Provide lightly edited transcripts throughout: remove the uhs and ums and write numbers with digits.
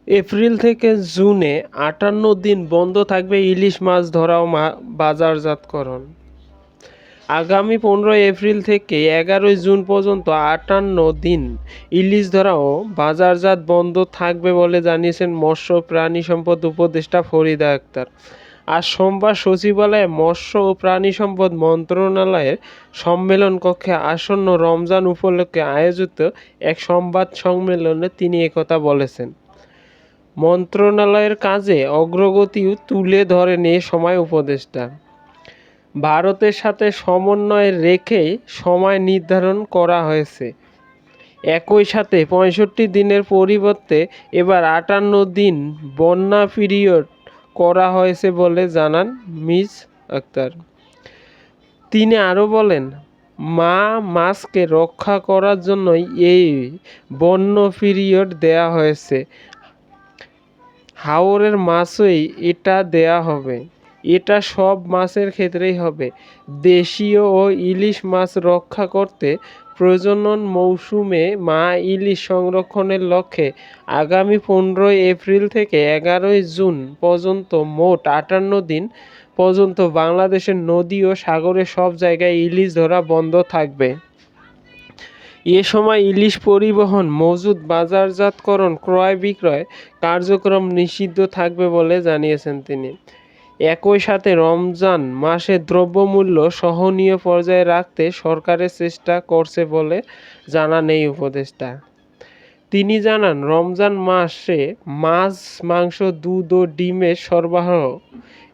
April থেকে জুনে ৫৮ দিন বন্ধ থাকবে ইলিশ মাছ ধরা ও বাজারজাতকরণ। আগামী ১৫ এপ্রিল থেকে ১১ জুন পর্যন্ত ৫৮ দিন ইলিশ ধরা ও বাজারজাত বন্ধ থাকবে বলে জানিয়েছেন মৎস্য ও প্রাণী সম্পদ উপদেষ্টা ফরিদা আক্তার। আজ সোমবার সচিবালয়ে মৎস্য ও প্রাণী সম্পদ মন্ত্রণালয়ের সম্মেলন কক্ষে আসন্ন রমজান উপলক্ষে আয়োজিত এক সংবাদ সম্মেলনে তিনি একথা বলেছেন। মন্ত্রণালয়ের কাজে অগ্রগতিও তুলে ধরেন এ সময় উপদেষ্টা। ভারতের সাথে সমন্বয় রেখেই সময় নির্ধারণ করা হয়েছে। একই সাথে ৬৫ দিনের পরিবর্তে এবার ৫৮ দিন বন্যা পিরিয়ড করা হয়েছে বলে জানান মিস আক্তার। তিনি আরও বলেন, মাছকে রক্ষা করার জন্যই এই বন্যা পিরিয়ড দেয়া হয়েছে। হাওরের মাছই এটা দেয়া হবে। এটা সব মাছের ক্ষেত্রেই হবে। দেশীয় ও ইলিশ মাছ রক্ষা করতে প্রজনন মৌসুমে মা ইলিশ সংরক্ষণের লক্ষ্যে আগামী ১৫ এপ্রিল থেকে ১১ জুন পর্যন্ত মোট ৫৮ দিন পর্যন্ত বাংলাদেশের নদী ও সাগরের সব জায়গায় ইলিশ ধরা বন্ধ থাকবে। এ সময় ইলিশ পরিবহন, মজুত, বাজারজাতকরণ, ক্রয় বিক্রয় কার্যক্রম নিষিদ্ধ থাকবে বলে জানিয়েছেন তিনি। একই সাথে রমজান মাসে দ্রব্যমূল্য সহনীয় পর্যায়ে রাখতে সরকারের চেষ্টা করছে বলে জানান এই উপদেষ্টা। তিনি জানান, রমজান মাসে মাছ, মাংস, দুধ ও ডিমের সরবরাহ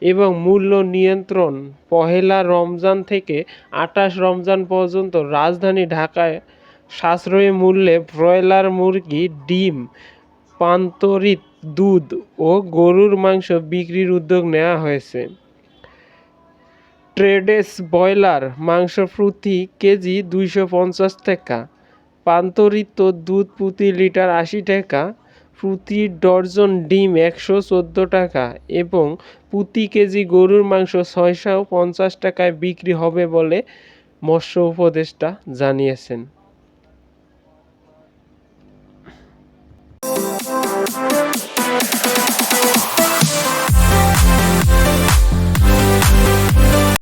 এবং মূল্য নিয়ন্ত্রণ পহেলা রমজান থেকে ২৮ রমজান পর্যন্ত রাজধানী ঢাকায় সাশ্রয়ী মূল্যে ব্রয়লার মুরগি, ডিম, পান্তরিত দুধ ও গরুর মাংস বিক্রির উদ্যোগ নেওয়া হয়েছে। ট্রেডেস ব্রয়লার মাংস প্রতি কেজি ২৫০ টাকা, পান্তরিত দুধ প্রতি লিটার ৮০ টাকা, প্রতি ডজন ডিম ১১৪ টাকা এবং প্রতি কেজি গরুর মাংস ৬৫০ টাকায় বিক্রি হবে বলে মৎস্য উপদেষ্টা জানিয়েছেন।